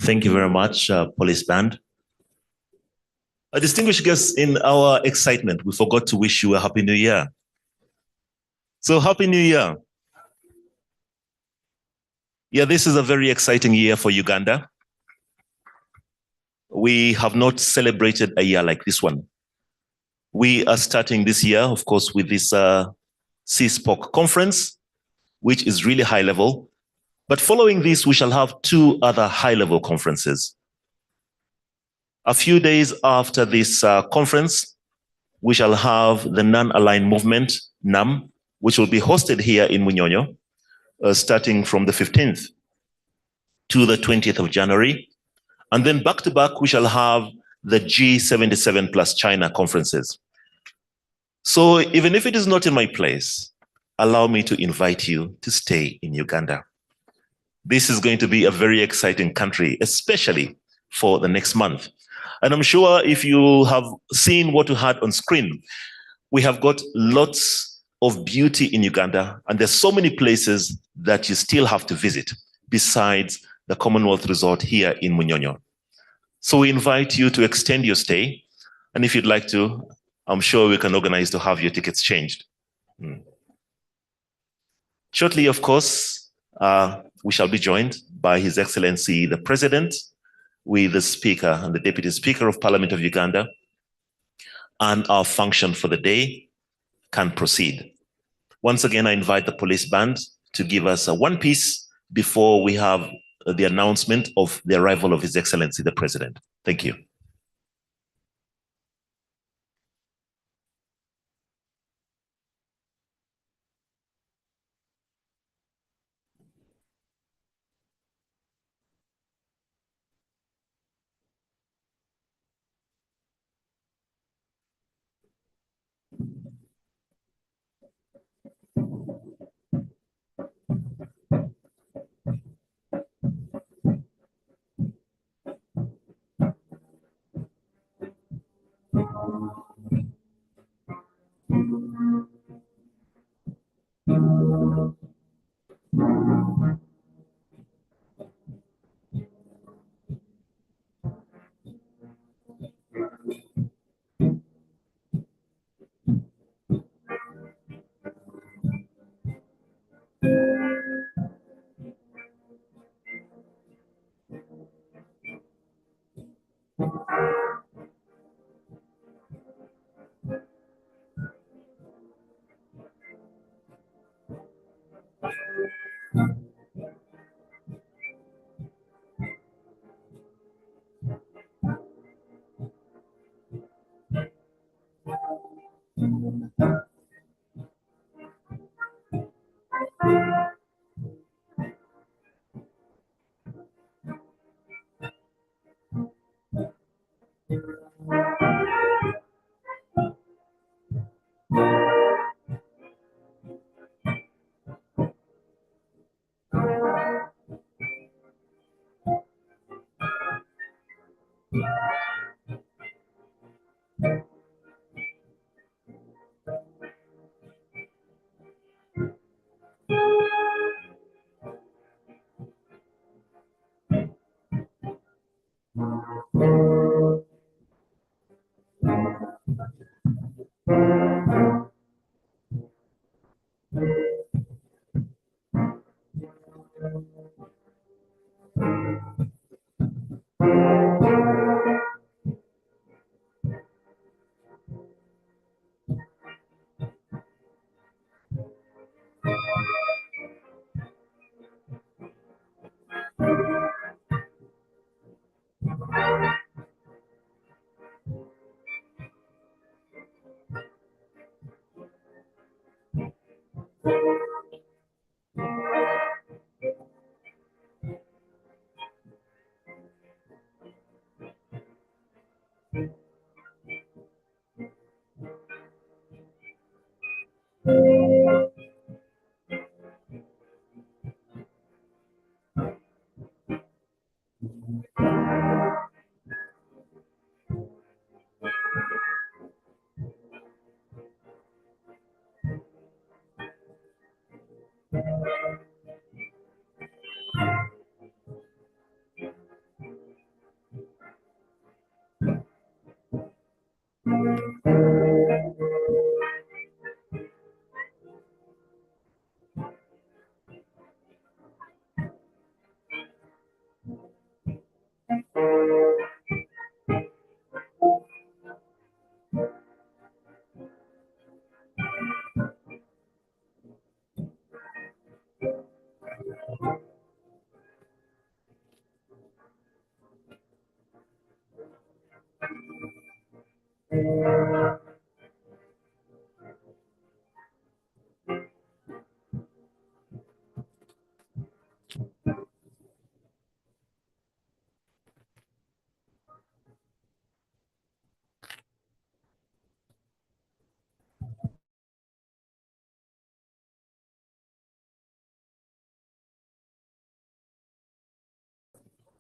Thank you very much, Police Band. Distinguished guests, in our excitement, we forgot to wish you a Happy New Year. So Happy New Year. Yeah, this is a very exciting year for Uganda. We have not celebrated a year like this one. We are starting this year, of course, with this CSPOC conference, which is really high level. But following this, we shall have two other high-level conferences. A few days after this conference, we shall have the Non-Aligned Movement, NAM, which will be hosted here in Munyonyo, starting from the 15th to the 20th of January. And then back to back, we shall have the G77 plus China conferences. So even if it is not in my place, allow me to invite you to stay in Uganda. This is going to be a very exciting country, especially for the next month. And I'm sure if you have seen what we had on screen, we have got lots of beauty in Uganda, and there's so many places that you still have to visit besides the CommonWealth Resort here in Munyonyo. So we invite you to extend your stay, and if you'd like to, I'm sure we can organize to have your tickets changed. Shortly, of course, we shall be joined by His Excellency the President, with the Speaker and the Deputy Speaker of Parliament of Uganda, and our function for the day can proceed. Once again, I invite the police band to give us one piece before we have the announcement of the arrival of His Excellency the President. Thank you.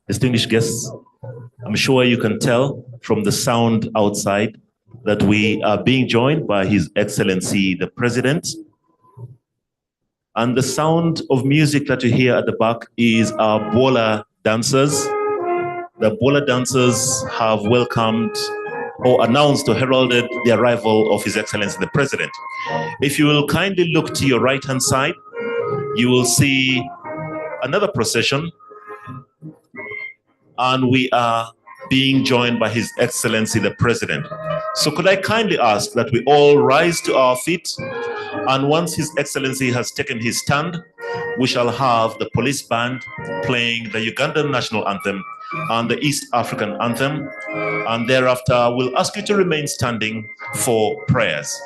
Distinguished guests, I'm sure you can tell from the sound outside that we are being joined by His Excellency the President. And the sound of music that you hear at the back is our bola dancers. The bola dancers have welcomed or announced or heralded the arrival of His Excellency the President. If you will kindly look to your right-hand side, you will see another procession, and we are being joined by His Excellency the President. So could I kindly ask that we all rise to our feet, and once His Excellency has taken his stand, we shall have the police band playing the Ugandan national anthem and the East African anthem, and thereafter we'll ask you to remain standing for prayers.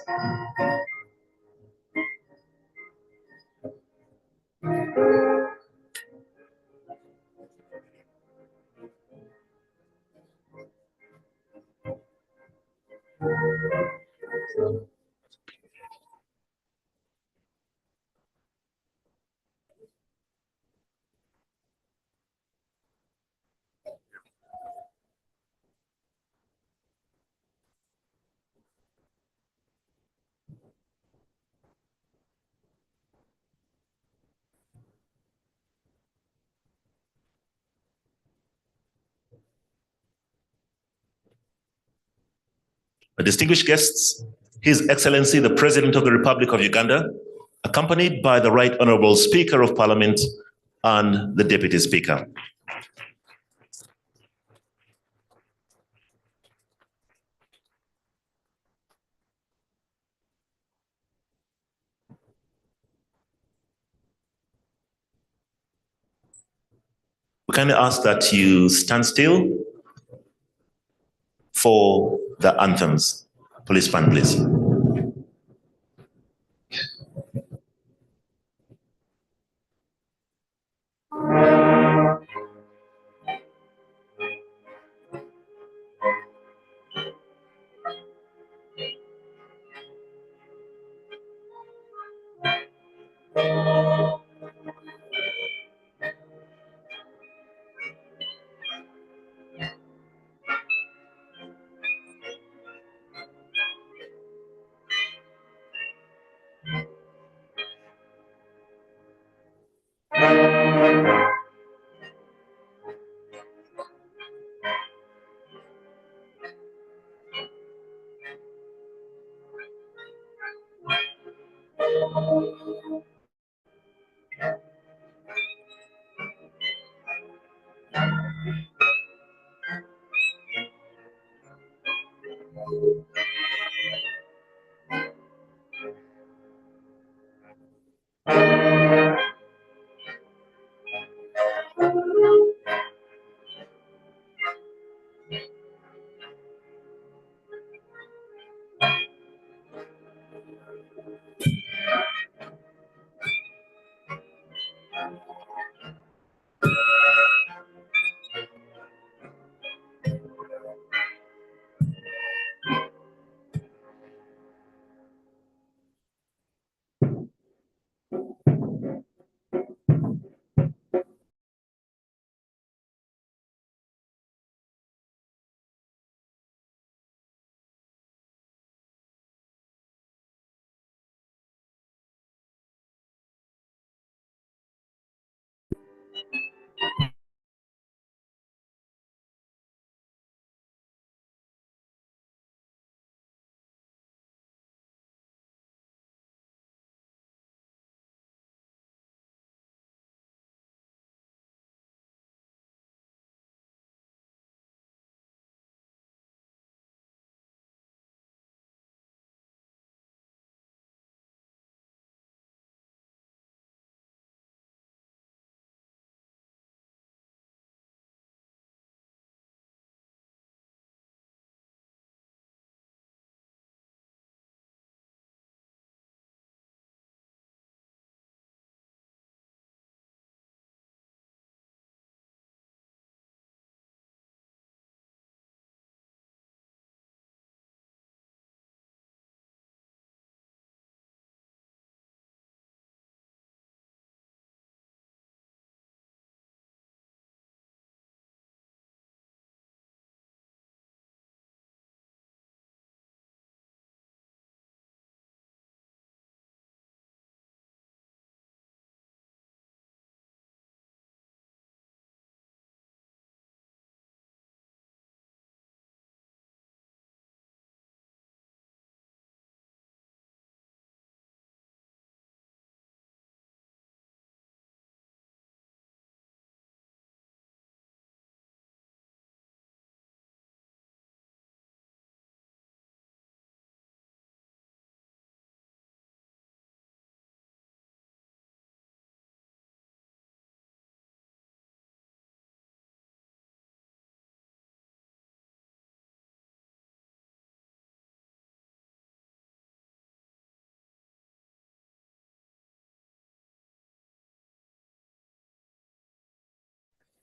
Distinguished guests, His Excellency the President of the Republic of Uganda, accompanied by the Right Honorable Speaker of Parliament and the Deputy Speaker. We kindly ask that you stand still for the anthems. Police band, please.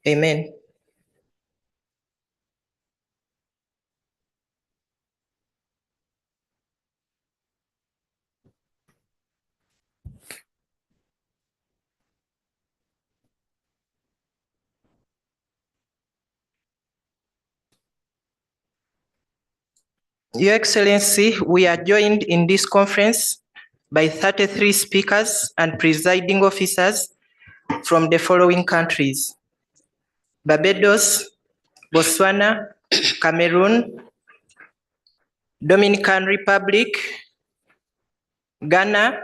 Amen. Your Excellency, we are joined in this conference by 33 speakers and presiding officers from the following countries: Barbados, Botswana, Cameroon, Dominican Republic, Ghana,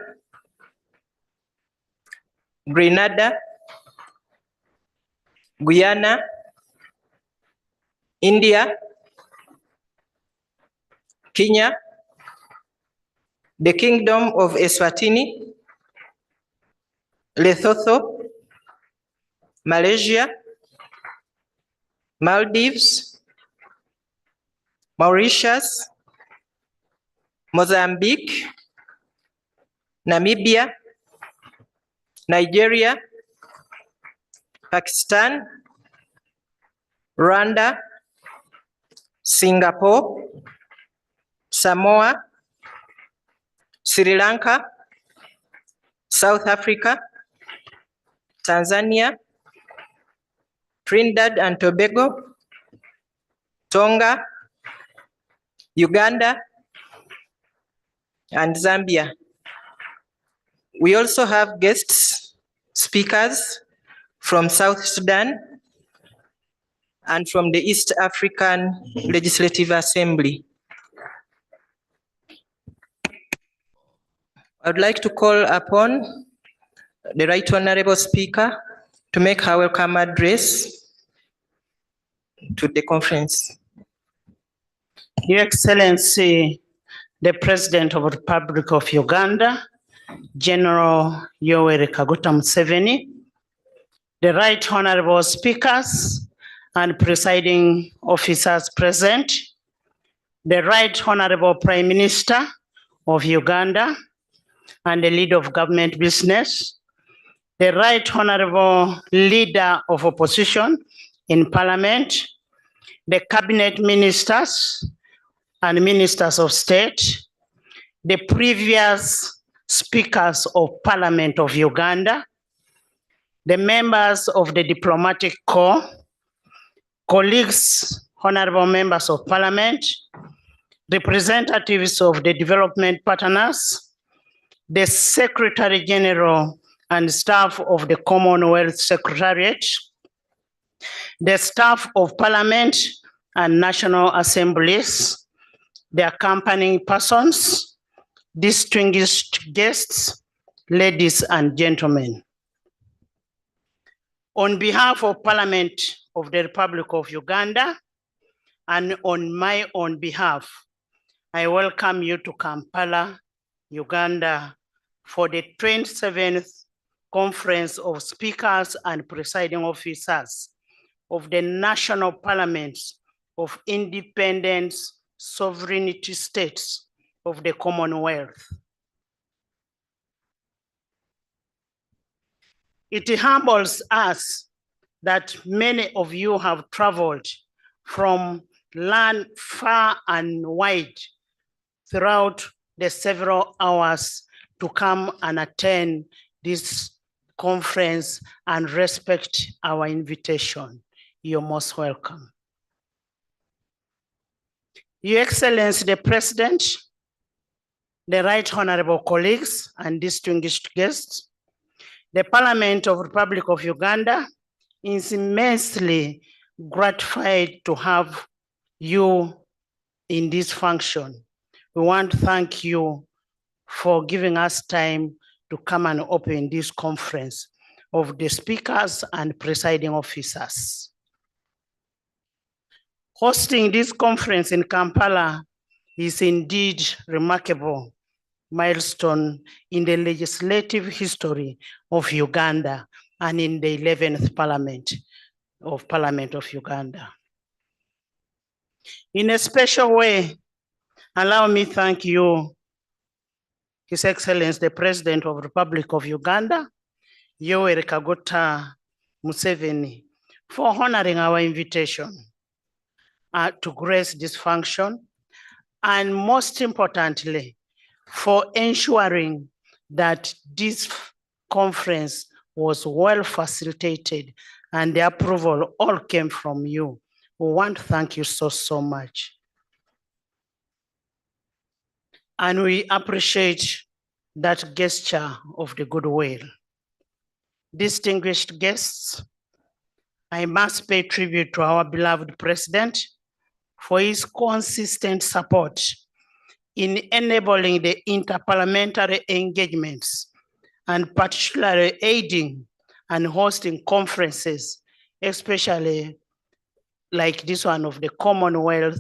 Grenada, Guyana, India, Kenya, the Kingdom of Eswatini, Lesotho, Malaysia, Maldives, Mauritius, Mozambique, Namibia, Nigeria, Pakistan, Rwanda, Singapore, Samoa, Sri Lanka, South Africa, Tanzania, Trinidad and Tobago, Tonga, Uganda, and Zambia. We also have guest speakers from South Sudan and from the East African Legislative Assembly. I would like to call upon the Right Honorable Speaker to make her welcome address to the conference. Your Excellency, the President of the Republic of Uganda, General Yoweri Kaguta Museveni, the Right Honorable Speakers and presiding officers present, the Right Honorable Prime Minister of Uganda and the leader of government business, the Right Honorable Leader of Opposition in Parliament, the Cabinet Ministers and Ministers of State, the previous Speakers of Parliament of Uganda, the members of the Diplomatic Corps, colleagues, honorable members of Parliament, representatives of the development partners, the Secretary General and staff of the CommonWealth Secretariat, the staff of Parliament and National Assemblies, the accompanying persons, distinguished guests, ladies and gentlemen. On behalf of Parliament of the Republic of Uganda and on my own behalf, I welcome you to Kampala, Uganda, for the 27th Conference of Speakers and Presiding Officers of the National Parliaments of Independent Sovereignty States of the Commonwealth. It humbles us that many of you have traveled from land far and wide throughout the several hours to come and attend this conference and respect our invitation. You're most welcome. Your Excellency, the President, the Right Honorable colleagues and distinguished guests, the Parliament of the Republic of Uganda is immensely gratified to have you in this function. We want to thank you for giving us time to come and open this conference of the speakers and presiding officers. Hosting this conference in Kampala is indeed remarkable milestone in the legislative history of Uganda and in the 11th Parliament of Uganda. In a special way, allow me to thank you, His Excellency, the President of the Republic of Uganda, Yoweri Kaguta Museveni, for honoring our invitation to grace this function, and most importantly, for ensuring that this conference was well facilitated and the approval all came from you. We want to thank you so much. And we appreciate that gesture of the goodwill. Distinguished guests, I must pay tribute to our beloved president for his consistent support in enabling the interparliamentary engagements and particularly aiding and hosting conferences, especially like this one of the CommonWealth,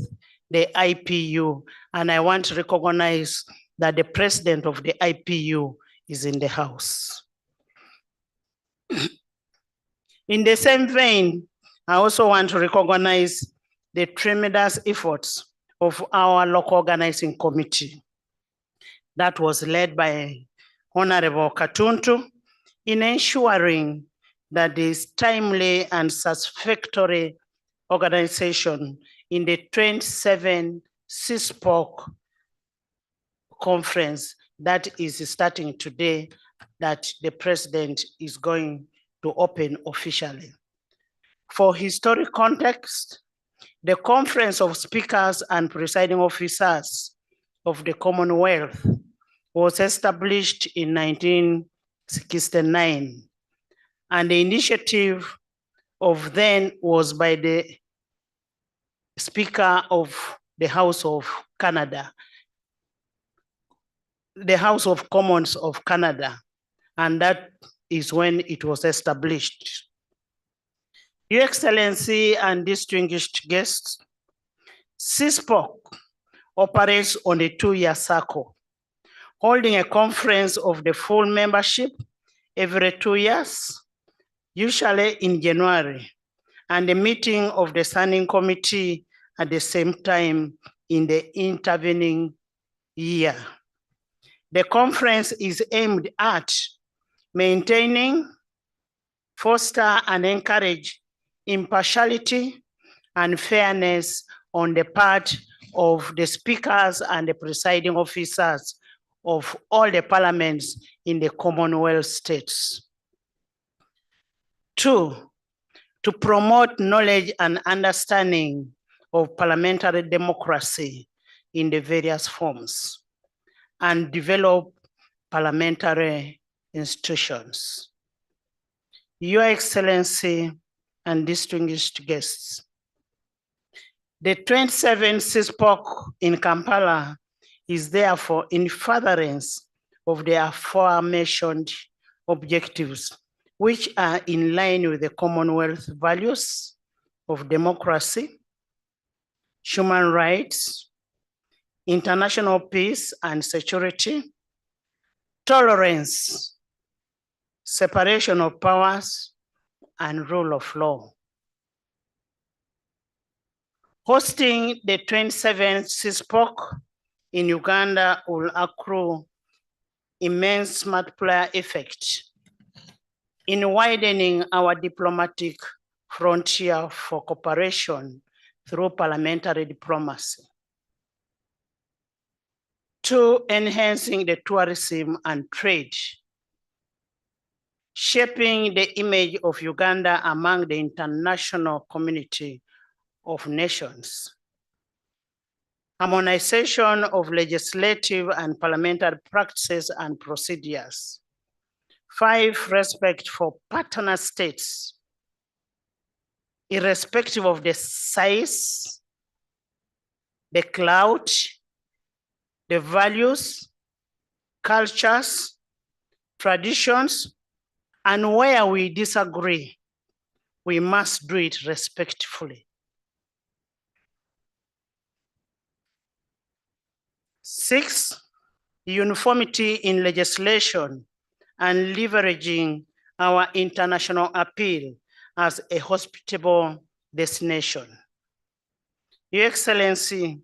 the IPU, and I want to recognize that the president of the IPU is in the house. In the same vein, I also want to recognize the tremendous efforts of our local organizing committee that was led by Honorable Katuntu in ensuring that there is timely and satisfactory organization in the 27th CSPOC conference that is starting today, that the president is going to open officially. For historic context, the Conference of Speakers and Presiding Officers of the CommonWealth was established in 1969, and the initiative of then was by the Speaker of the House of Canada, the House of Commons of Canada, and that is when it was established. Your Excellency and distinguished guests, CSPOC operates on a 2-year cycle, holding a conference of the full membership every 2 years, usually in January, and the meeting of the standing committee at the same time in the intervening year. The conference is aimed at maintaining, foster, and encourage impartiality and fairness on the part of the speakers and the presiding officers of all the parliaments in the Commonwealth states. 2, to promote knowledge and understanding of parliamentary democracy in the various forms and develop parliamentary institutions. Your Excellency and distinguished guests, the 27th CSPOC in Kampala is therefore in furtherance of the aforementioned objectives, which are in line with the Commonwealth values of democracy, human rights, international peace and security, tolerance, separation of powers, and rule of law. Hosting the 27th CSPOC in Uganda will accrue immense multiplier effect in widening our diplomatic frontier for cooperation through parliamentary diplomacy, 2, enhancing the tourism and trade, shaping the image of Uganda among the international community of nations, harmonization of legislative and parliamentary practices and procedures, 5, respect for partner states, irrespective of the size, the clout, the values, cultures, traditions, and where we disagree, we must do it respectfully. 6, uniformity in legislation and leveraging our international appeal as a hospitable destination. Your Excellency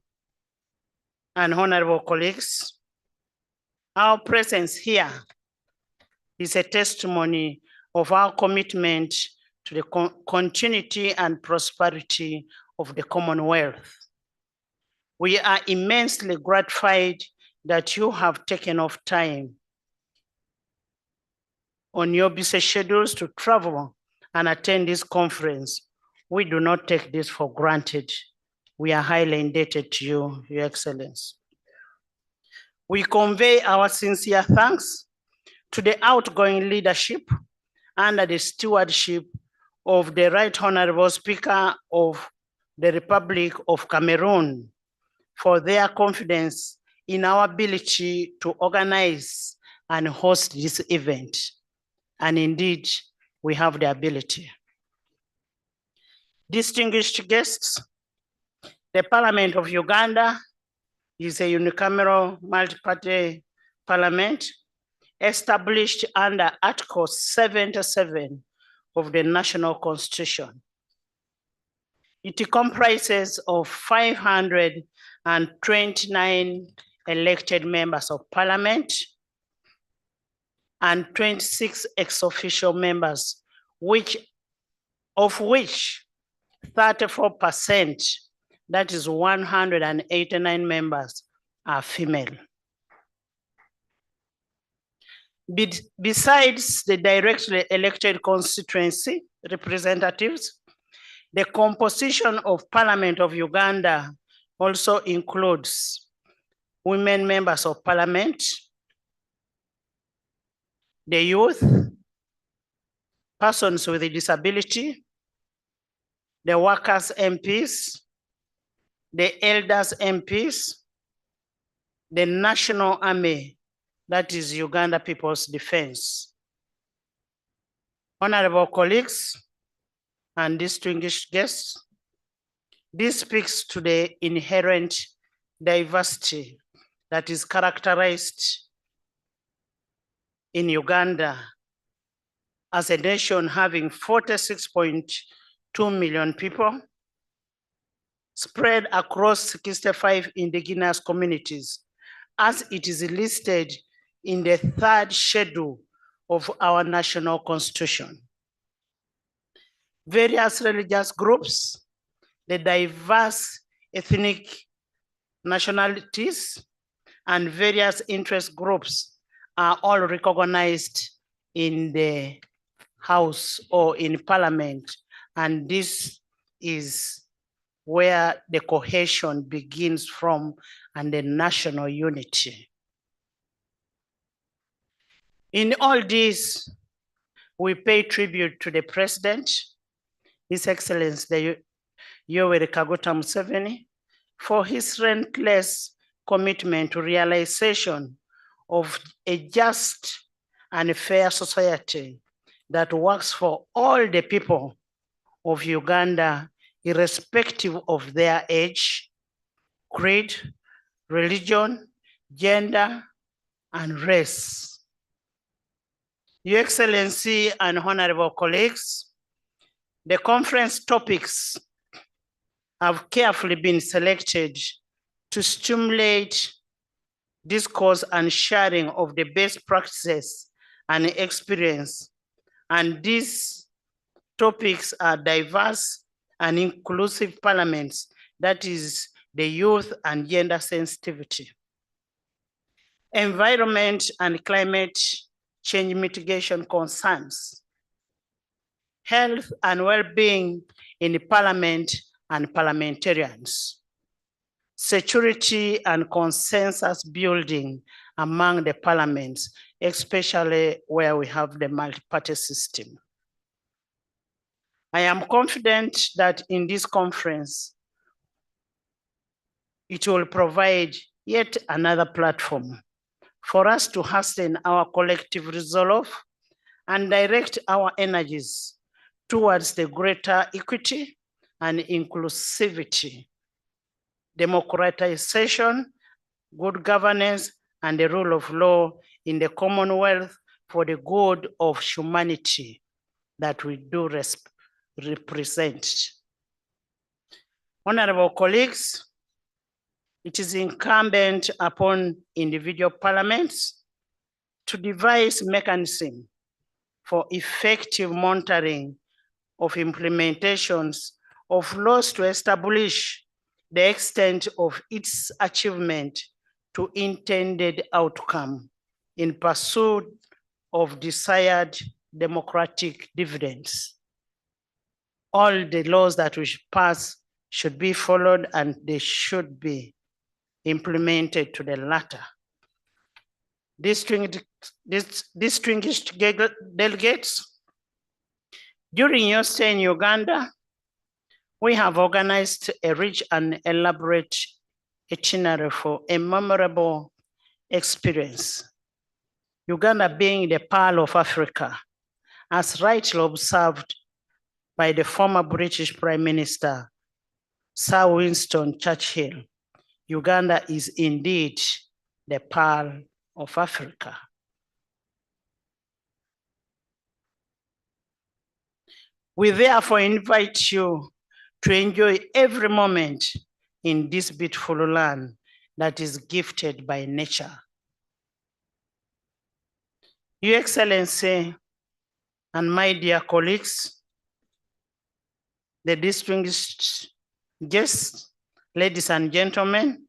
and honorable colleagues, our presence here is a testimony of our commitment to the continuity and prosperity of the Commonwealth. We are immensely gratified that you have taken off time on your busy schedules to travel and attend this conference. We do not take this for granted. We are highly indebted to you, Your Excellency. We convey our sincere thanks to the outgoing leadership under the stewardship of the Right Honorable Speaker of the Republic of Cameroon for their confidence in our ability to organize and host this event. And indeed, we have the ability. Distinguished guests, the Parliament of Uganda is a unicameral multi-party parliament established under Article 77 of the National Constitution. It comprises of 529 elected members of parliament and 26 ex-officio members, of which 34%, that is 189 members, are female. Besides the directly elected constituency representatives, the composition of Parliament of Uganda also includes women members of parliament, the youth, persons with a disability, the workers MPs, the elders MPs, the National Army, that is Uganda People's Defense. Honorable colleagues and distinguished guests, this speaks to the inherent diversity that is characterized in Uganda as a nation having 46.2 million people spread across 65 indigenous communities, as it is listed in the third schedule of our national constitution. Various religious groups, the diverse ethnic nationalities, and various interest groups are all recognized in the House or in Parliament, and this is where the cohesion begins from and the national unity. In all this, we pay tribute to the President, His Excellency Yoweri Kaguta Museveni, for his relentless commitment to realization of a just and fair society that works for all the people of Uganda, irrespective of their age, creed, religion, gender, and race. Your Excellency and honorable colleagues, the conference topics have carefully been selected to stimulate discourse and sharing of the best practices and experience. And these topics are diverse and inclusive parliaments, that is the youth and gender sensitivity, environment and climate change mitigation concerns, health and well-being in the parliament and parliamentarians, security and consensus building among the parliaments, especially where we have the multi-party system. I am confident that in this conference, it will provide yet another platform for us to hasten our collective resolve and direct our energies towards the greater equity and inclusivity, democratization, good governance, and the rule of law in the Commonwealth for the good of humanity that we do represent. Honorable colleagues, it is incumbent upon individual parliaments to devise mechanisms for effective monitoring of implementations of laws to establish the extent of its achievement to intended outcome in pursuit of desired democratic dividends. All the laws that we pass should be followed and they should be implemented to the latter. Distinguished delegates, during your stay in Uganda, we have organized a rich and elaborate itinerary for a memorable experience. Uganda being the Pearl of Africa, as rightly observed by the former British Prime Minister, Sir Winston Churchill, Uganda is indeed the Pearl of Africa. We therefore invite you to enjoy every moment in this beautiful land that is gifted by nature. Your Excellency and my dear colleagues, the distinguished guests, ladies and gentlemen,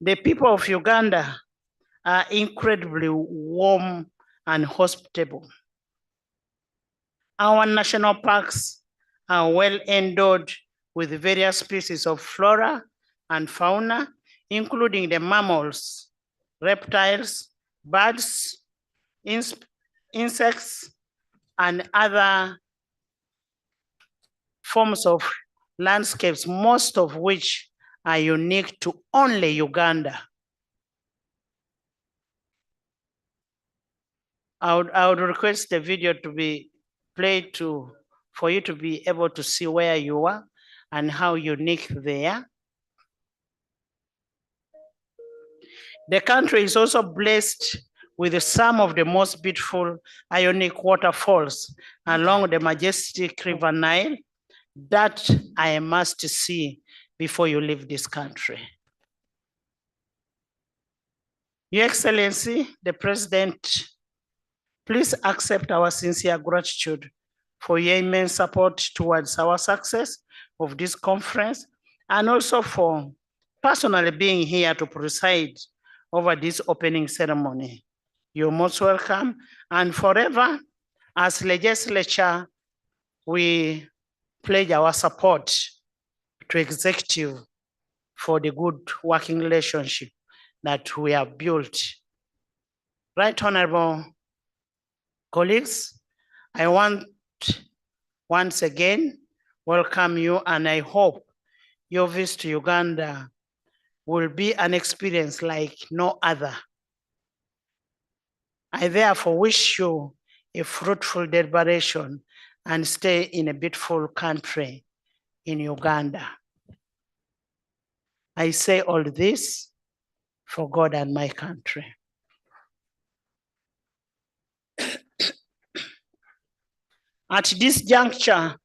the people of Uganda are incredibly warm and hospitable. Our national parks are well endowed with various species of flora and fauna, including the mammals, reptiles, birds, insects, and other forms of landscapes, most of which are unique to only Uganda. I would request the video to be played for you to be able to see where you are and how unique they are. The country is also blessed with some of the most beautiful ionic waterfalls along the majestic River Nile that I must see before you leave this country. Your Excellency, the President, please accept our sincere gratitude for your immense support towards our success of this conference, and also for personally being here to preside over this opening ceremony. You're most welcome, and forever, as legislature, we pledge our support to executive for the good working relationship that we have built. Right Honorable colleagues, I want once again welcome you, and I hope your visit to Uganda will be an experience like no other. I therefore wish you a fruitful deliberation and stay in a beautiful country in Uganda. I say all this for God and my country. At this juncture,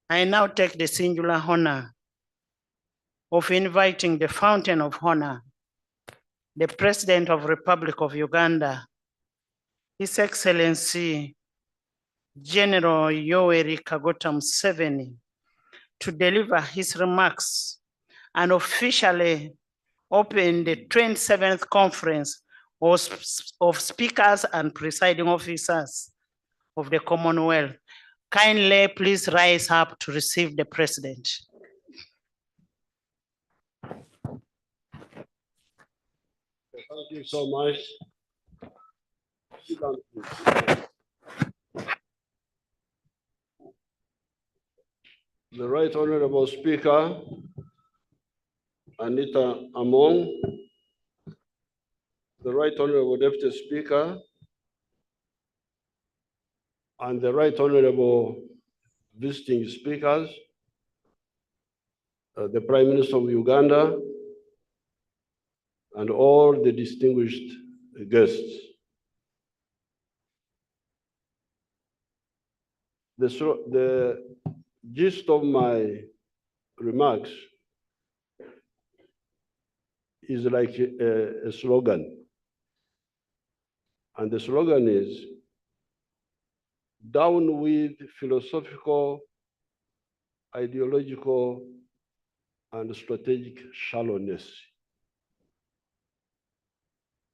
I now take the singular honor of inviting the Fountain of Honor, the President of the Republic of Uganda, His Excellency General Yoweri Kaguta Museveni, to deliver his remarks and officially open the 27th Conference of Speakers and Presiding Officers of the CommonWealth. Kindly please rise up to receive the President. Thank you so much. Sit down, please. The Right Honorable Speaker, Anita Among, the Right Honorable Deputy Speaker, and the Right Honorable visiting speakers, the Prime Minister of Uganda, and all the distinguished guests. The gist of my remarks is like a slogan. And the slogan is, down with philosophical, ideological, and strategic shallowness.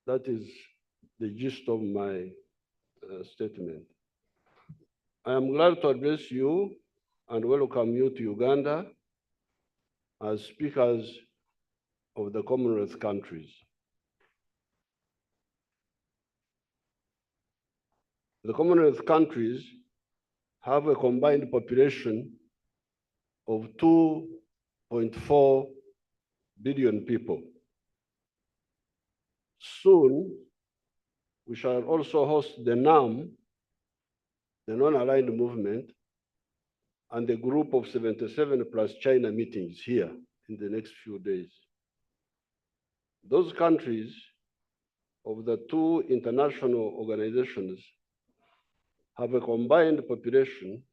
That is the gist of my statement. I am glad to address you and welcome you to Uganda as speakers of the CommonWealth countries. The CommonWealth countries have a combined population of 2.4 billion people. Soon, we shall also host the NAM, the Non-Aligned Movement, and the group of 77 plus China meetings here in the next few days. Those countries of the two international organizations have a combined population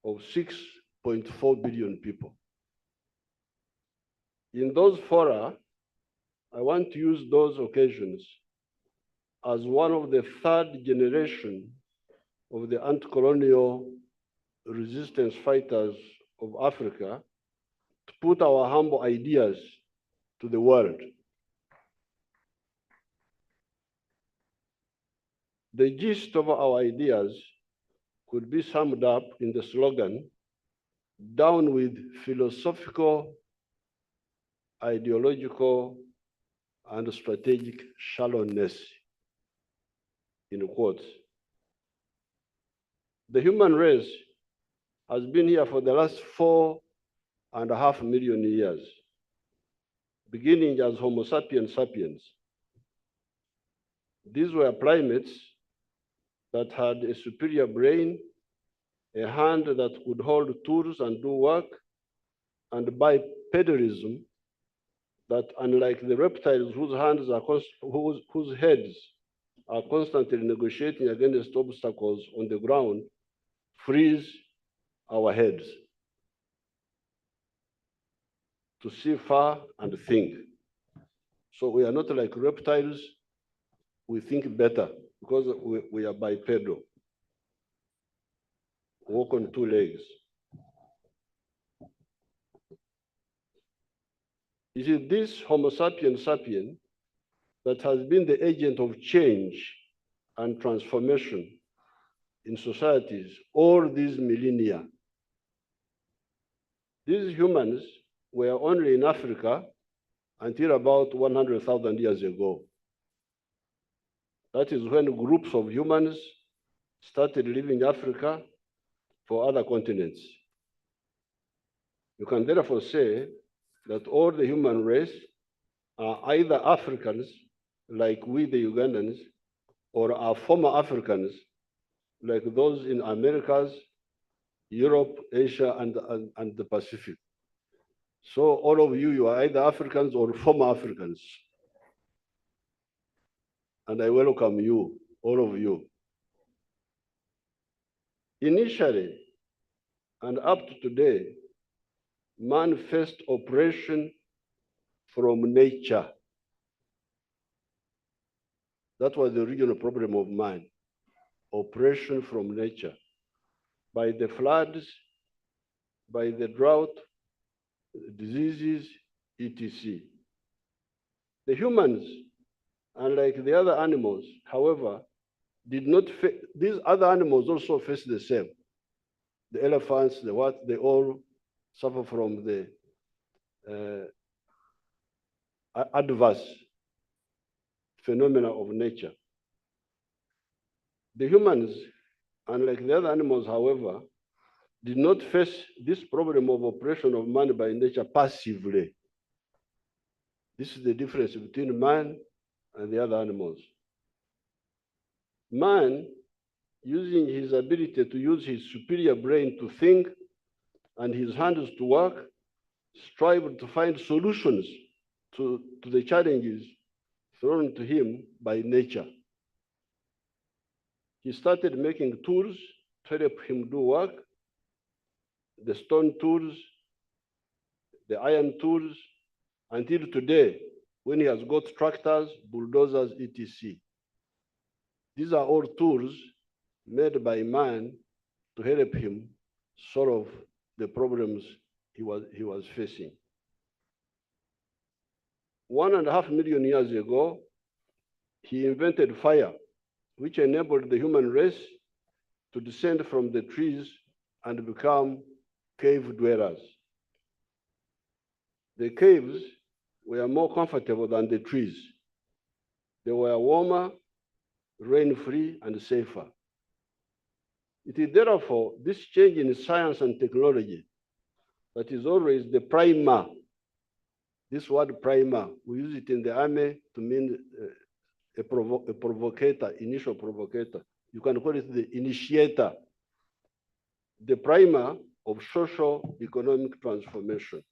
of 6.4 billion people. In those fora, I want to use those occasions as one of the third generation of the anti-colonial resistance fighters of Africa to put our humble ideas to the world. The gist of our ideas could be summed up in the slogan, down with philosophical, ideological, and strategic shallowness, in quotes. The human race has been here for the last 4.5 million years, beginning as Homo sapiens sapiens. These were primates that had a superior brain, a hand that could hold tools and do work, and bipedalism that, unlike the reptiles whose heads are constantly negotiating against obstacles on the ground, frees our heads to see far and think. So we are not like reptiles, we think better because we are bipedal, walk on two legs. It is this Homo sapiens sapien that has been the agent of change and transformation in societies all these millennia. These humans were only in Africa until about 100,000 years ago. That is when groups of humans started leaving Africa for other continents. You can therefore say that all the human race are either Africans, like we the Ugandans, or are former Africans, like those in Americas, Europe, Asia, and the Pacific. So all of you, you are either Africans or former Africans. And I welcome you, all of you. Initially, and up to today, man faced oppression from nature. That was the original problem of man, oppression from nature, by the floods, by the drought, diseases, etc. The humans, unlike the other animals, however, did not face, these other animals also face the same. The elephants, the what, they all suffer from the adverse phenomena of nature. The humans, unlike the other animals, however, did not face this problem of oppression of man by nature passively. This is the difference between man and the other animals. Man, using his ability to use his superior brain to think and his hands to work, strived to find solutions to the challenges thrown to him by nature. He started making tools to help him do work, the stone tools, the iron tools, until today, when he has got tractors, bulldozers, etc. These are all tools made by man to help him solve the problems he was facing. 1.5 million years ago, he invented fire, which enabled the human race to descend from the trees and become cave dwellers. The caves were more comfortable than the trees. They were warmer, rain-free, and safer. It is therefore this change in science and technology that is always the primer. This word primer, we use it in the army to mean a provocator, initial provocator. You can call it the initiator, the primer of social economic transformation.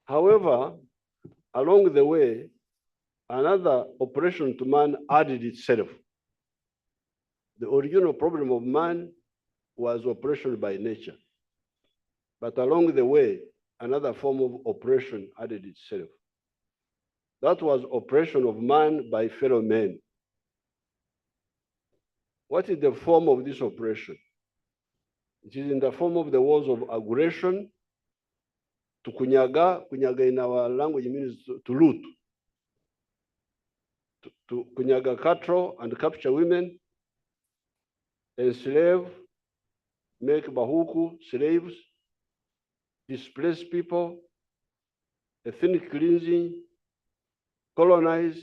However, along the way, another oppression to man added itself. The original problem of man was oppression by nature. But along the way, another form of oppression added itself. That was oppression of man by fellow men. What is the form of this oppression? It is in the form of the wars of aggression. To kunyaga in our language means to loot. To kunyaga cattle and capture women, enslave, make bahuku, slaves, displace people, ethnic cleansing, colonize,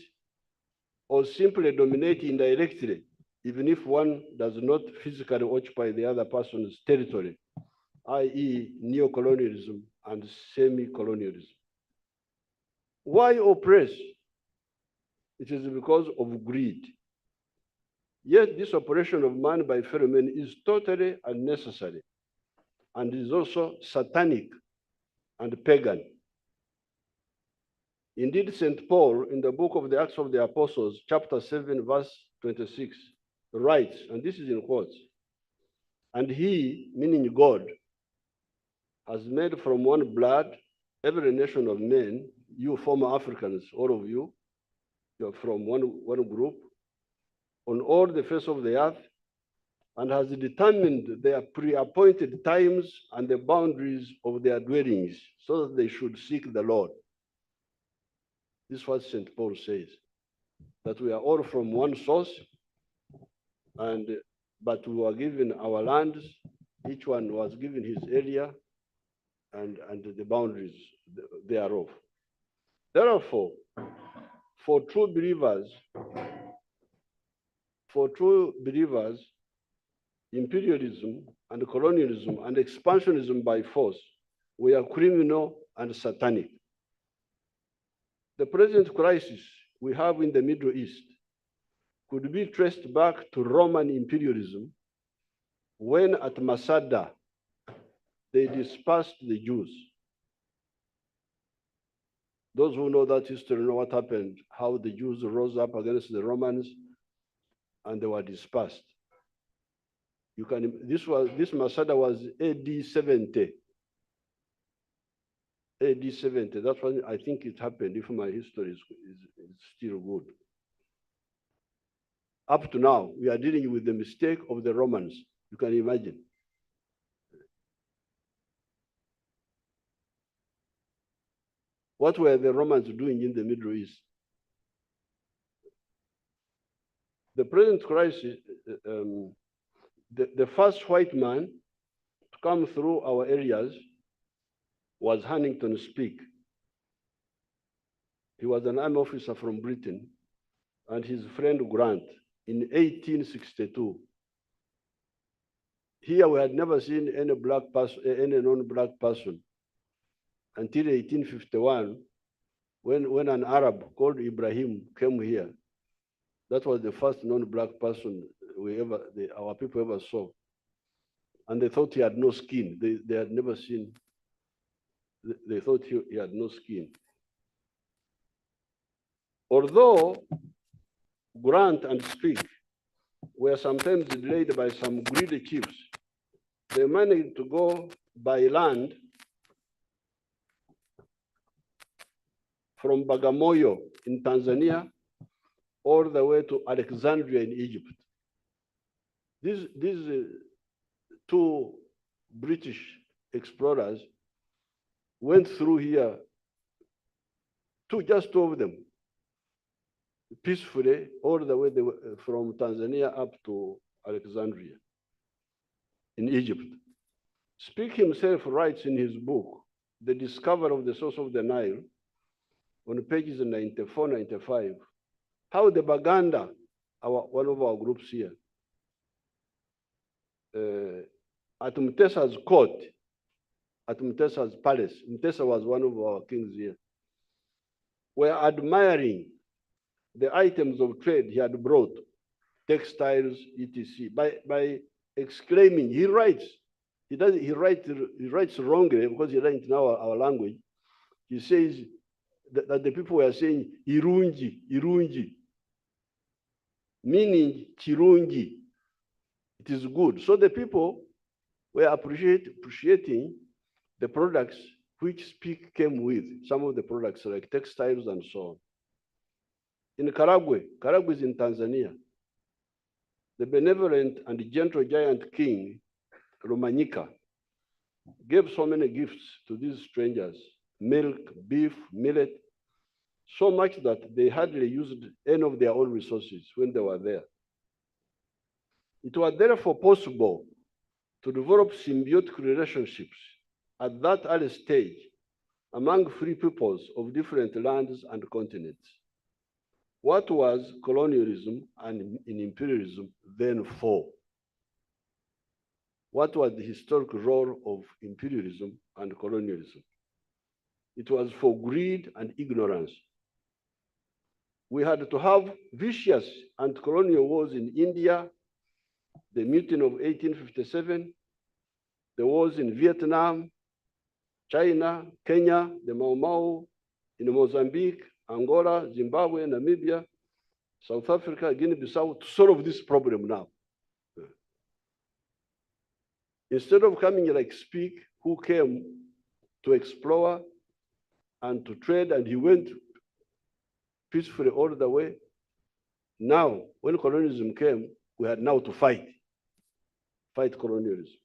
or simply dominate indirectly, even if one does not physically occupy the other person's territory, i.e. neocolonialism and semi-colonialism. Why oppress? It is because of greed. Yet this oppression of man by fellow men is totally unnecessary and is also satanic and pagan. Indeed, St. Paul, in the book of the Acts of the Apostles, chapter 7, verse 26, writes, and this is in quotes, "And he," meaning God, "has made from one blood every nation of men," you former Africans, all of you, you're from one group, "on all the face of the earth, and has determined their pre-appointed times and the boundaries of their dwellings, so that they should seek the Lord." This is what St. Paul says, that we are all from one source, but we were given our lands, each one was given his area and the boundaries thereof. Therefore, for true believers, imperialism and colonialism and expansionism by force were criminal and satanic. The present crisis we have in the Middle East could be traced back to Roman imperialism, when at Masada they dispersed the Jews. Those who know that history know what happened, how the Jews rose up against the Romans and they were dispersed. This Masada was AD 70. AD 70, that's when I think it happened, if my history is still good. Up to now, we are dealing with the mistake of the Romans, you can imagine. What were the Romans doing in the Middle East? The present crisis, the first white man to come through our areas was Huntington Speke. He was an army officer from Britain, and his friend Grant in 1862. Here we had never seen any non-black person until 1851, when an Arab called Ibrahim came here. That was the first non-black person our people ever saw. And they thought he had no skin. They had never seen, they thought he had no skin. Although Grant and Speke were sometimes delayed by some greedy chiefs, they managed to go by land from Bagamoyo in Tanzania all the way to Alexandria in Egypt. These two British explorers went through here, just two of them, peacefully, all the way from Tanzania up to Alexandria in Egypt. Speke himself writes in his book, The Discovery of the Source of the Nile, on pages 94, 95, how the Baganda, one of our groups here, at Mtesa's court, at Mtesa's palace, Mtesa was one of our kings here, were admiring the items of trade he had brought, textiles, etc., by exclaiming, he writes wrongly because he writes in our language. He says that the people were saying, Irungi, Irungi, meaning Chirungi. It is good. So the people were appreciating the products which Speke came with, some of the products like textiles and so on. In Karagwe is in Tanzania, the benevolent and gentle giant king, Rumanyika, gave so many gifts to these strangers, milk, beef, millet, so much that they hardly used any of their own resources when they were there. It was therefore possible to develop symbiotic relationships at that early stage among free peoples of different lands and continents. What was colonialism and imperialism then for? What was the historical role of imperialism and colonialism? It was for greed and ignorance. We had to have vicious anti-colonial wars in India, the mutiny of 1857, the wars in Vietnam, China, Kenya, the Mau Mau, in Mozambique, Angola, Zimbabwe, Namibia, South Africa, Guinea-Bissau, to solve this problem now. Instead of coming like Speke, who came to explore and to trade, and he went peacefully all the way. Now, when colonialism came, we had now to fight colonialism.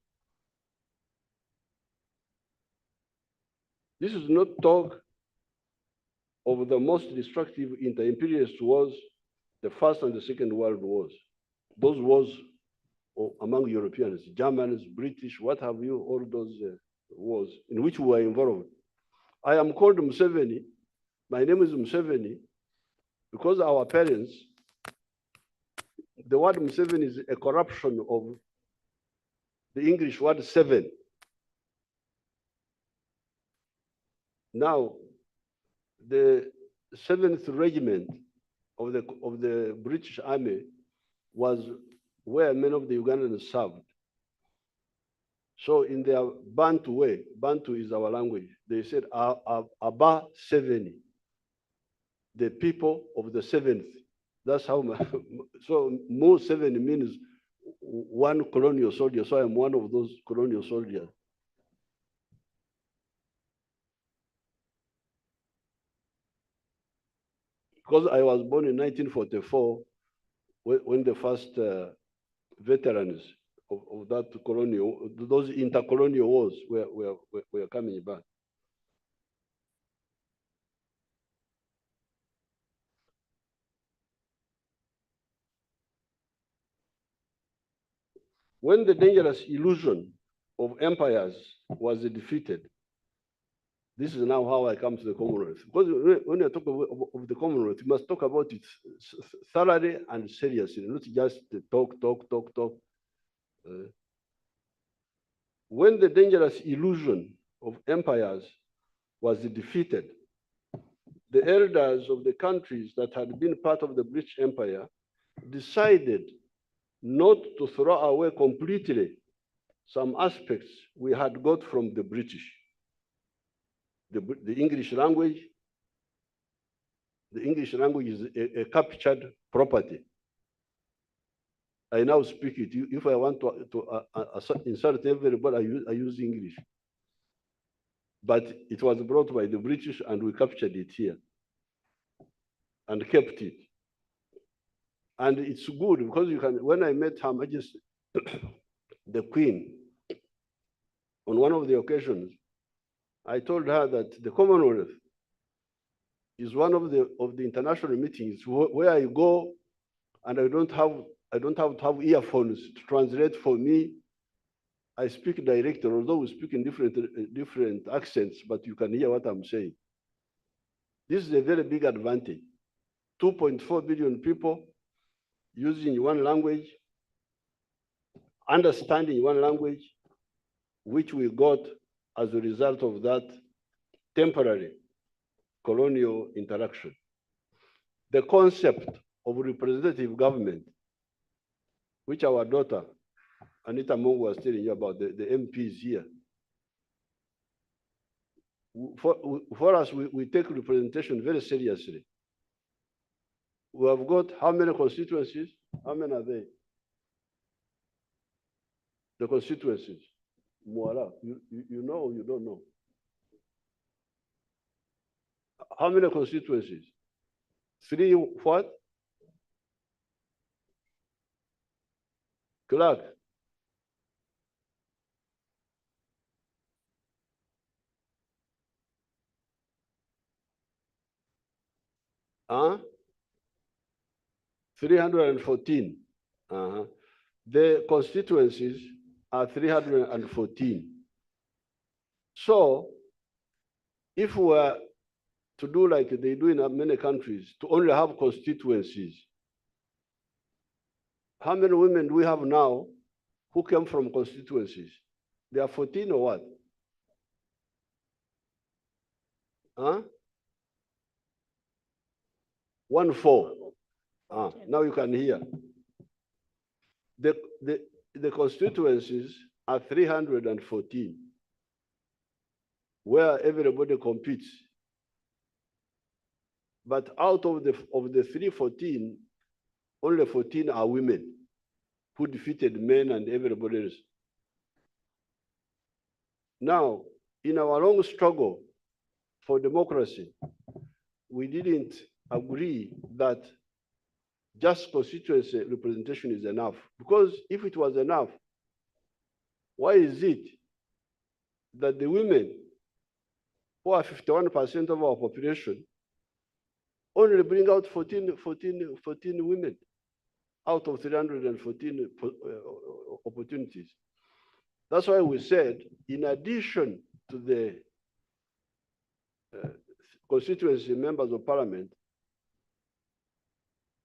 This is not talk of the most destructive inter-imperialist wars, the First and the Second World Wars. Those wars among Europeans, Germans, British, what have you, all those wars in which we were involved. I am called Museveni. My name is Museveni because our parents, the word Museveni is a corruption of the English word seven. Now, the 7th Regiment of the British Army was where many of the Ugandans served. So in their Bantu way, Bantu is our language, they said, Aba 70, the people of the 7th. That's how, so Mo 7 means one colonial soldier, so I'm one of those colonial soldiers. Because I was born in 1944, when the first veterans of that colonial, those intercolonial wars were coming back. When the dangerous illusion of empires was defeated, this is now how I come to the CommonWealth. Because when you talk of the CommonWealth, you must talk about it thoroughly and seriously, not just talk. When the dangerous illusion of empires was defeated, the elders of the countries that had been part of the British Empire decided not to throw away completely some aspects we had got from the British. The English language. The English language is a captured property. I now speak it. If I want to insult everybody, I use English. But it was brought by the British and we captured it here. and kept it. And it's good because you can, when I met Her Majesty, the Queen, on one of the occasions, I told her that the Commonwealth is one of the international meetings where I go and I don't have to have earphones to translate for me. I speak directly, although we speak in different accents, but you can hear what I'm saying. This is a very big advantage. 2.4 billion people using one language, understanding one language, which we got as a result of that temporary colonial interaction. The concept of representative government, which our daughter, Anita Mungu, was telling you about, the MPs here. For us, we take representation very seriously. We have got how many constituencies? How many are they? The constituencies. Mwala, you know or you don't know? How many constituencies? 3 what? Clark. Huh? 314. The constituencies are 314. So if we were to do like they do in many countries, to only have constituencies, how many women do we have now who came from constituencies? They are 14 or what? Huh? 14. Now you can hear. The constituencies are 314, where everybody competes. But out of the 314, only 14 are women who defeated men and everybody else. Now, in our long struggle for democracy, we didn't agree that just constituency representation is enough. Because if it was enough, why is it that the women, who are 51% of our population, only bring out 14 women out of 314 opportunities? That's why we said, in addition to the constituency members of parliament,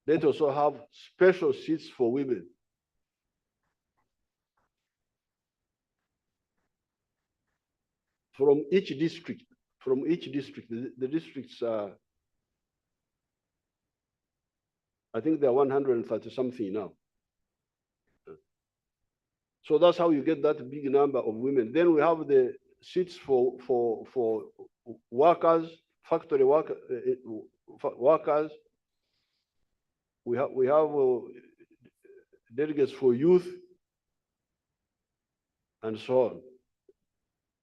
let us also have special seats for women. From each district, the districts are, I think they're 130 something now. So that's how you get that big number of women. Then we have the seats for workers, factory workers. We have delegates for youth, and so on.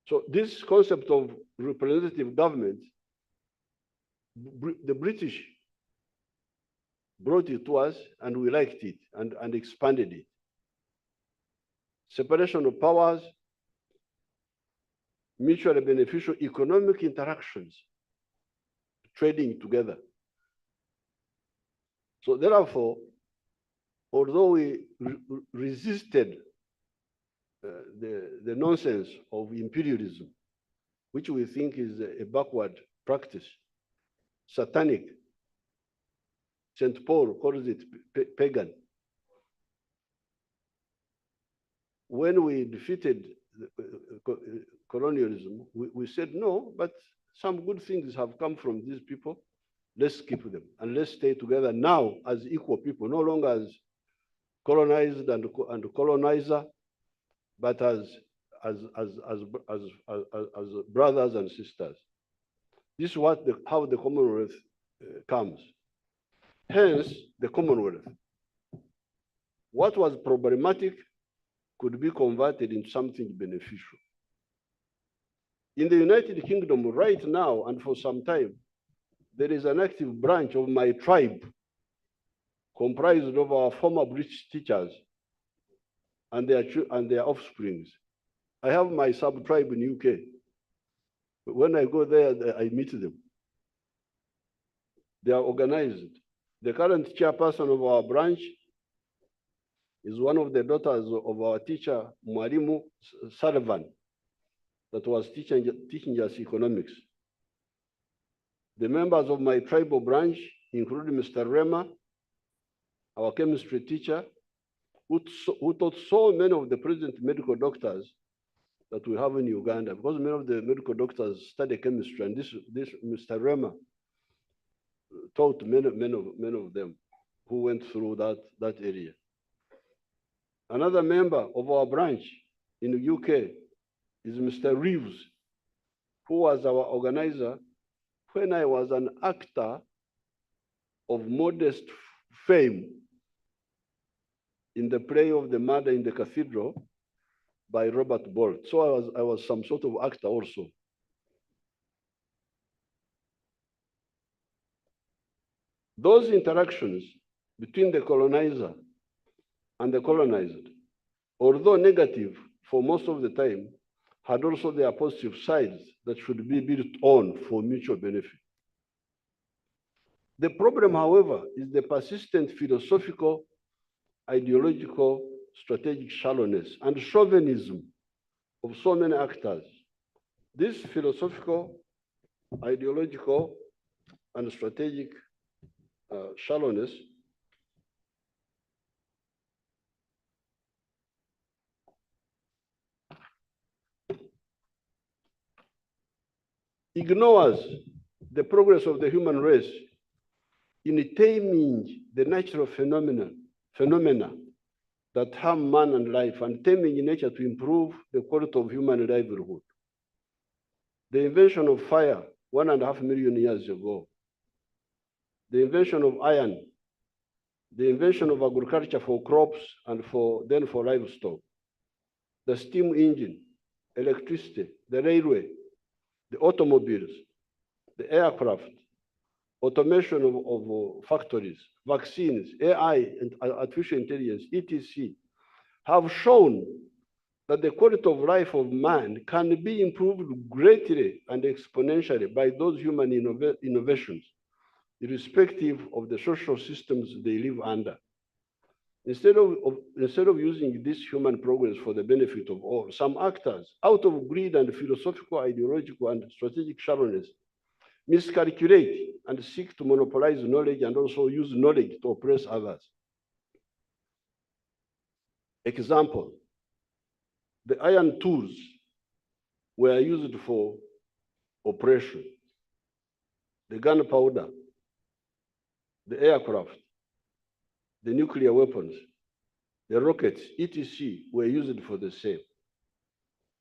So this concept of representative government, the British brought it to us, and we liked it and expanded it. Separation of powers, mutually beneficial economic interactions, trading together. So therefore, although we resisted the nonsense of imperialism, which we think is a backward practice, satanic, St. Paul calls it pagan. When we defeated colonialism, we said no, but some good things have come from these people. Let's keep them and let's stay together now as equal people, no longer as colonized and colonizer, but as brothers and sisters. This is how the Commonwealth comes. Hence, the Commonwealth. What was problematic could be converted into something beneficial. In the United Kingdom right now and for some time, there is an active branch of my tribe comprised of our former British teachers and their offsprings. I have my sub-tribe in UK. When I go there, I meet them. They are organized. The current chairperson of our branch is one of the daughters of our teacher, Mwalimu Sullivan, that was teaching us economics. The members of my tribal branch include Mr. Rema, our chemistry teacher, who taught so many of the present medical doctors that we have in Uganda, because many of the medical doctors study chemistry, and this Mr. Rema taught many of them who went through that area. Another member of our branch in the UK is Mr. Reeves, who was our organizer when I was an actor of modest fame in the play of The Murder in the Cathedral by Robert Bolt. So I was some sort of actor also. Those interactions between the colonizer and the colonized, although negative for most of the time, had also their positive sides that should be built on for mutual benefit. The problem, however, is the persistent philosophical, ideological, strategic shallowness and chauvinism of so many actors. This philosophical, ideological, and strategic shallowness ignores the progress of the human race in taming the natural phenomena that harm man and life, and taming nature to improve the quality of human livelihood. The invention of fire 1.5 million years ago, the invention of iron, the invention of agriculture for crops and then for livestock, the steam engine, electricity, the railway, the automobiles, the aircraft, automation of factories, vaccines, AI, and artificial intelligence, etc., have shown that the quality of life of man can be improved greatly and exponentially by those human innovations, irrespective of the social systems they live under. Instead of using this human progress for the benefit of all, some actors, out of greed and philosophical, ideological, and strategic shallowness, miscalculate and seek to monopolize knowledge and also use knowledge to oppress others. Example, the iron tools were used for oppression. The gunpowder, the aircraft, the nuclear weapons, the rockets, etc., were used for the same.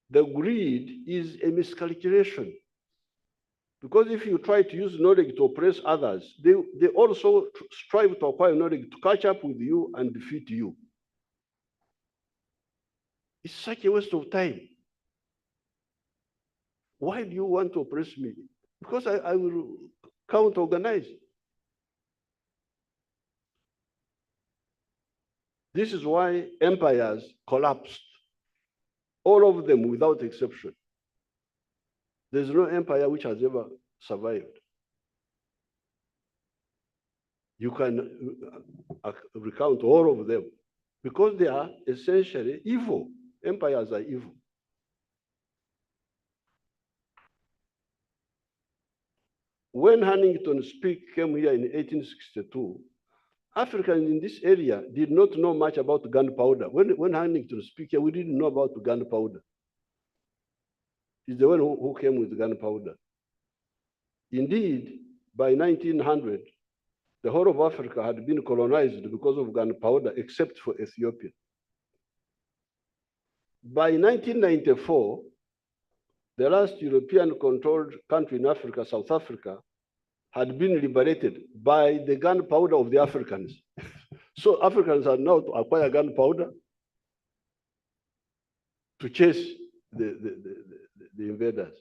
The greed is a miscalculation. Because if you try to use knowledge to oppress others, they also strive to acquire knowledge to catch up with you and defeat you. It's such a waste of time. Why do you want to oppress me? Because I will counter-organize. This is why empires collapsed, all of them without exception. There's no empire which has ever survived. You can recount all of them because they are essentially evil. Empires are evil. When Huntington Speke came here in 1862, Africans in this area did not know much about gunpowder. When Huntington Speke here, we didn't know about gunpowder. He's the one who came with gunpowder. Indeed, by 1900, the whole of Africa had been colonized because of gunpowder, except for Ethiopia. By 1994, the last European-controlled country in Africa, South Africa, had been liberated by the gunpowder of the Africans. So Africans are now to acquire gunpowder to chase the invaders.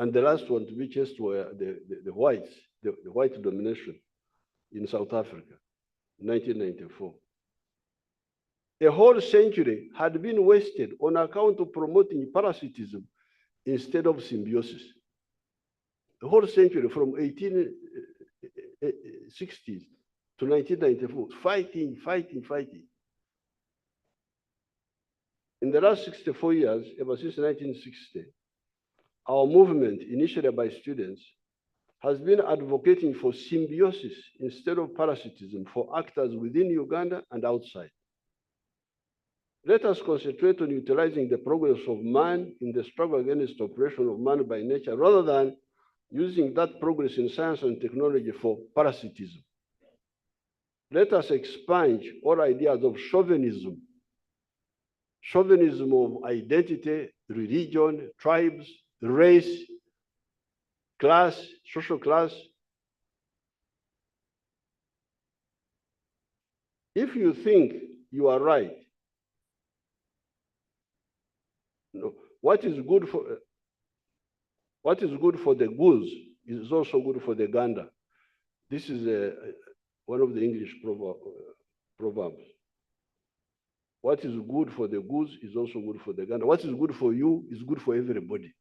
And the last one to be chased were the whites, the white domination in South Africa, 1994. A whole century had been wasted on account of promoting parasitism instead of symbiosis. A whole century from 1860s to 1994, fighting. In the last 64 years, ever since 1960, our movement, initiated by students, has been advocating for symbiosis instead of parasitism for actors within Uganda and outside. Let us concentrate on utilizing the progress of man in the struggle against oppression of man by nature, rather than using that progress in science and technology for parasitism. Let us expunge all ideas of chauvinism of identity, religion, tribes, race, class, social class. If you think you are right, what is good for the goose is also good for the gander. This is one of the English proverbs. What is good for the goose is also good for the gander. What is good for you is good for everybody.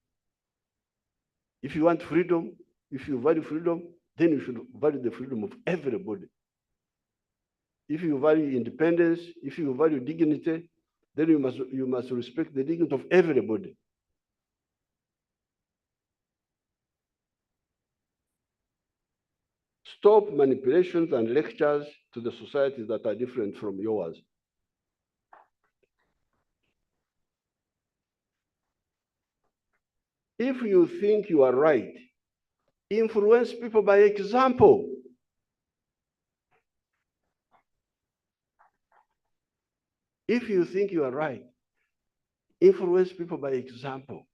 If you want freedom, if you value freedom, then you should value the freedom of everybody. If you value independence, if you value dignity, then you must respect the dignity of everybody. Stop manipulations and lectures to the societies that are different from yours. If you think you are right, influence people by example. If you think you are right, influence people by example.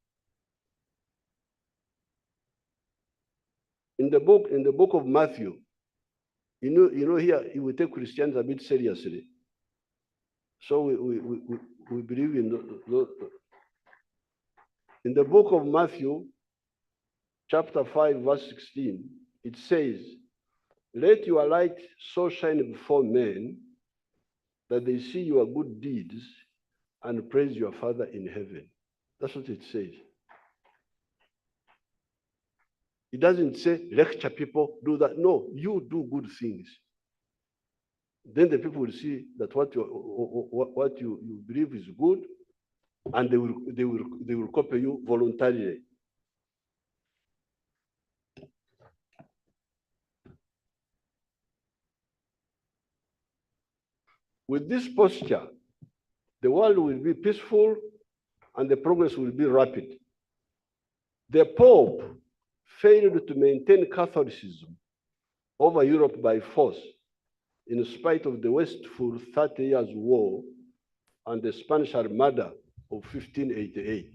In the book of Matthew, you know here we take Christians a bit seriously. So we believe in the book of Matthew, chapter 5, verse 16, it says, "Let your light so shine before men that they see your good deeds and praise your Father in heaven." That's what it says. It doesn't say lecture people, do that. No, you do good things. Then the people will see that what you believe is good, and they will copy you voluntarily. With this posture, the world will be peaceful and the progress will be rapid. The Pope failed to maintain Catholicism over Europe by force, in spite of the wasteful 30 Years' War and the Spanish Armada of 1588.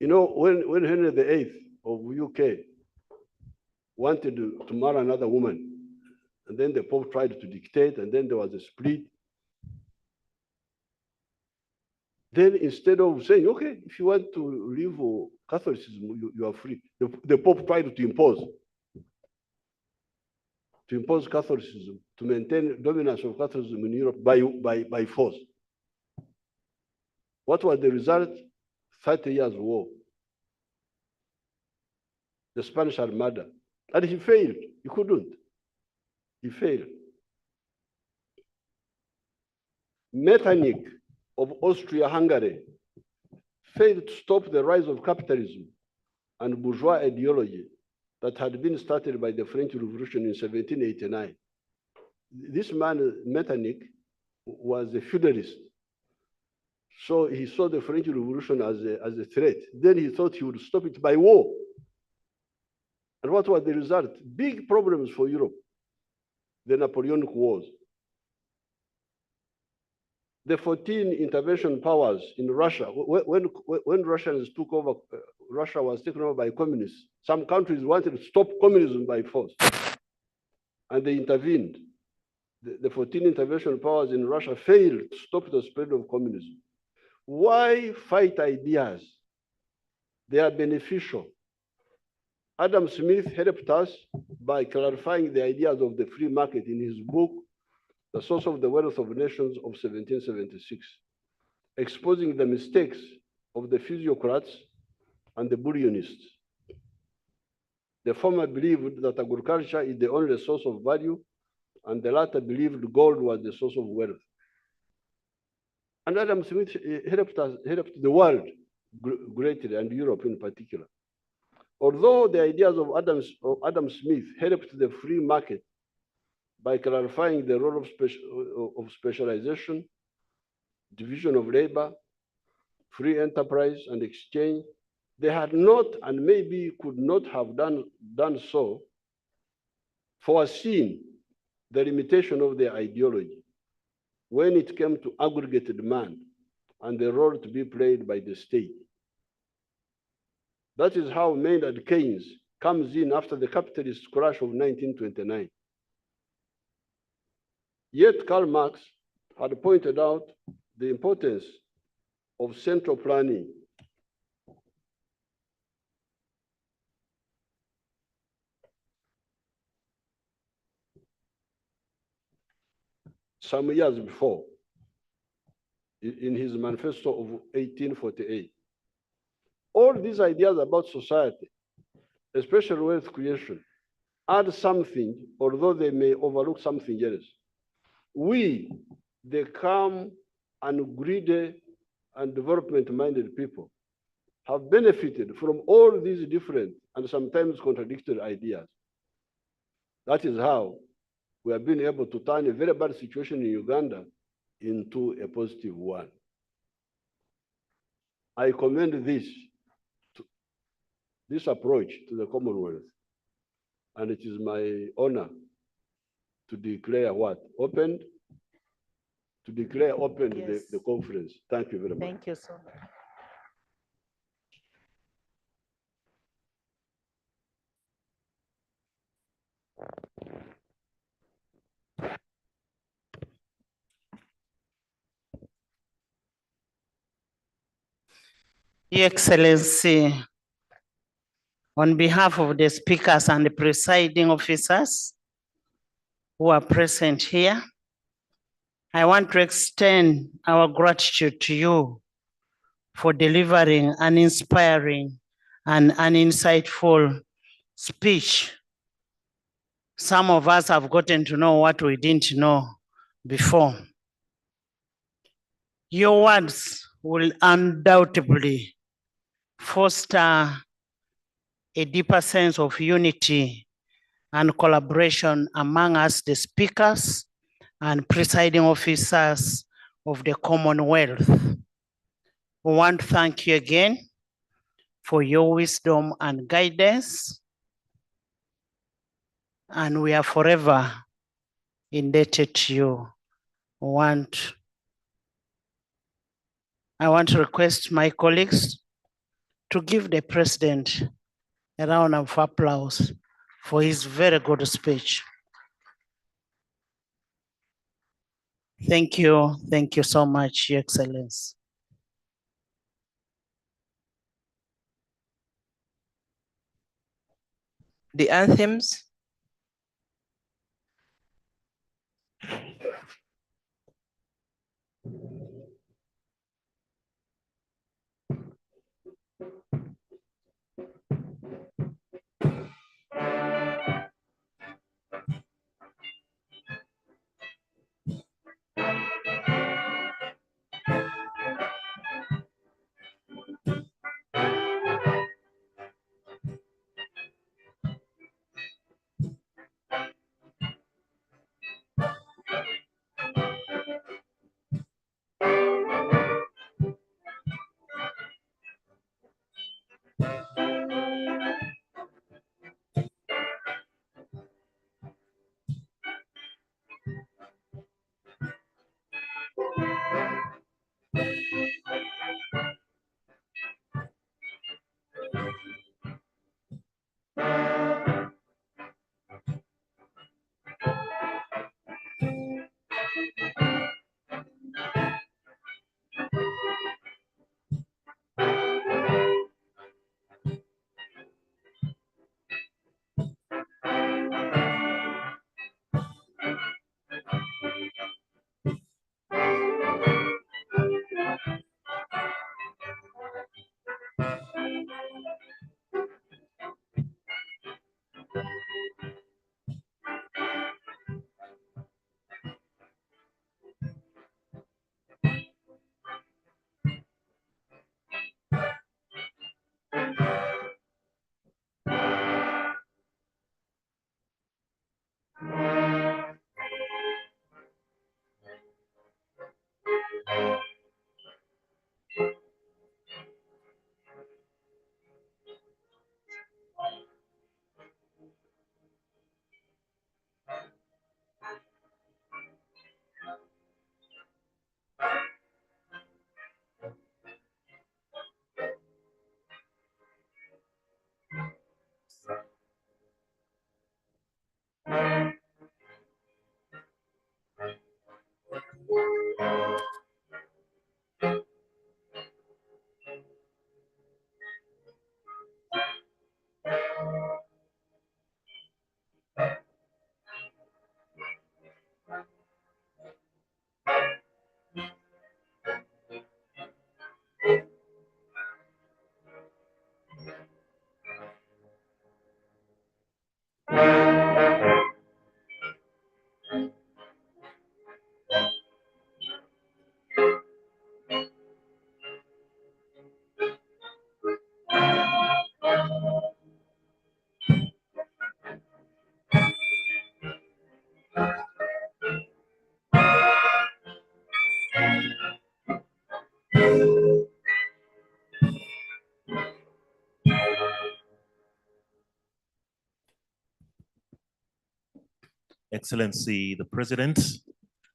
You know, when Henry VIII of UK wanted to marry another woman, and then the Pope tried to dictate, and then there was a split. Then instead of saying, okay, if you want to live Catholicism, you are free, the Pope tried to impose Catholicism, to maintain dominance of Catholicism in Europe by force. What was the result? 30 Years' War, the Spanish Armada. And he failed. He couldn't. He failed. Metternich of Austria-Hungary failed to stop the rise of capitalism and bourgeois ideology that had been started by the French Revolution in 1789. This man, Metternich, was a feudalist. So he saw the French Revolution as a threat. Then he thought he would stop it by war. And what was the result? Big problems for Europe. The Napoleonic Wars. The 14 intervention powers in Russia, when Russians took over, Russia was taken over by communists. Some countries wanted to stop communism by force, and they intervened. The 14 intervention powers in Russia failed to stop the spread of communism. Why fight ideas they are beneficial. Adam Smith helped us by clarifying the ideas of the free market in his book, The Source of the Wealth of Nations of 1776, exposing the mistakes of the physiocrats and the bullionists. The former believed that agriculture is the only source of value, and the latter believed gold was the source of wealth. And Adam Smith helped the world greatly, and Europe in particular. Although the ideas of Adam Smith helped the free market by clarifying the role of specialization, division of labor, free enterprise, and exchange, they had not, and maybe could not have done so, foreseen the limitation of their ideology when it came to aggregate demand and the role to be played by the state. That is how Maynard Keynes comes in after the capitalist crash of 1929. Yet Karl Marx had pointed out the importance of central planning. Some years before, in his manifesto of 1848. All these ideas about society, especially wealth creation, add something, although they may overlook something else. We, the calm and greedy and development-minded people, have benefited from all these different and sometimes contradictory ideas. That is how we have been able to turn a very bad situation in Uganda into a positive one. I commend this approach to the Commonwealth, and it is my honor to declare opened? To declare open Yes. the conference. Thank you very much. Thank you so much. Your Excellency, on behalf of the speakers and the presiding officers who are present here, I want to extend our gratitude to you for delivering an inspiring and an insightful speech. Some of us have gotten to know what we didn't know before. Your words will undoubtedly foster a deeper sense of unity and collaboration among us, the speakers and presiding officers of the Commonwealth. We want to thank you again for your wisdom and guidance, and we are forever indebted to you. I want to request my colleagues to give the President a round of applause for his very good speech. Thank you so much, Your Excellency. The anthems. Excellency the President,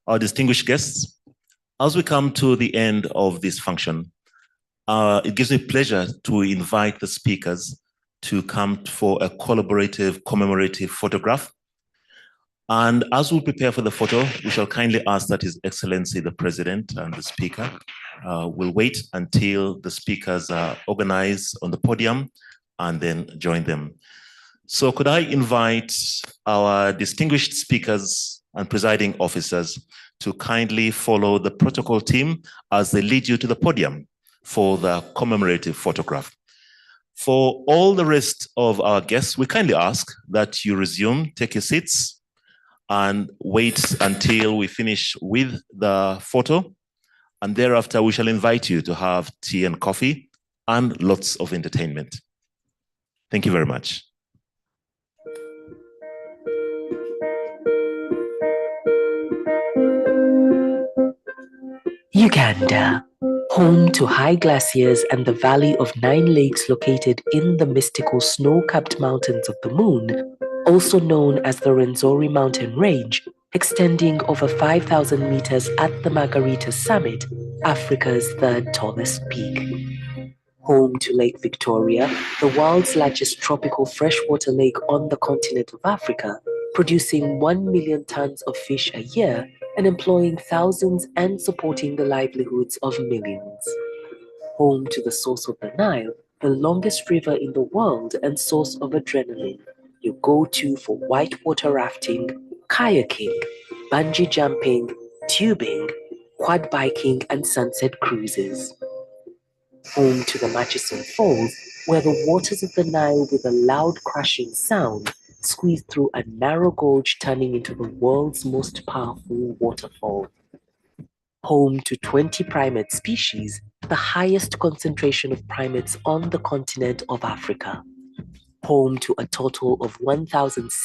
our distinguished guests, as we come to the end of this function, it gives me pleasure to invite the speakers to come for a collaborative commemorative photograph. And as we prepare for the photo, we shall kindly ask that His Excellency the President and the Speaker will wait until the speakers are organized on the podium and then join them. So could I invite our distinguished speakers and presiding officers to kindly follow the protocol team as they lead you to the podium for the commemorative photograph. For all the rest of our guests, we kindly ask that you resume, take your seats, and wait until we finish with the photo. And thereafter, we shall invite you to have tea and coffee and lots of entertainment. Thank you very much. Uganda, home to high glaciers and the valley of 9 lakes located in the mystical snow-capped mountains of the moon, also known as the Rwenzori mountain range, extending over 5,000 meters at the Margarita summit, Africa's third tallest peak. Home to Lake Victoria, the world's largest tropical freshwater lake on the continent of Africa, producing 1 million tons of fish a year and employing thousands and supporting the livelihoods of millions. Home to the source of the Nile, the longest river in the world and source of adrenaline, your go-to for whitewater rafting, kayaking, bungee jumping, tubing, quad biking, and sunset cruises. Home to the Murchison Falls, where the waters of the Nile with a loud crashing sound squeeze through a narrow gorge, turning into the world's most powerful waterfall. Home to 20 primate species, the highest concentration of primates on the continent of Africa. Home to a total of 1,000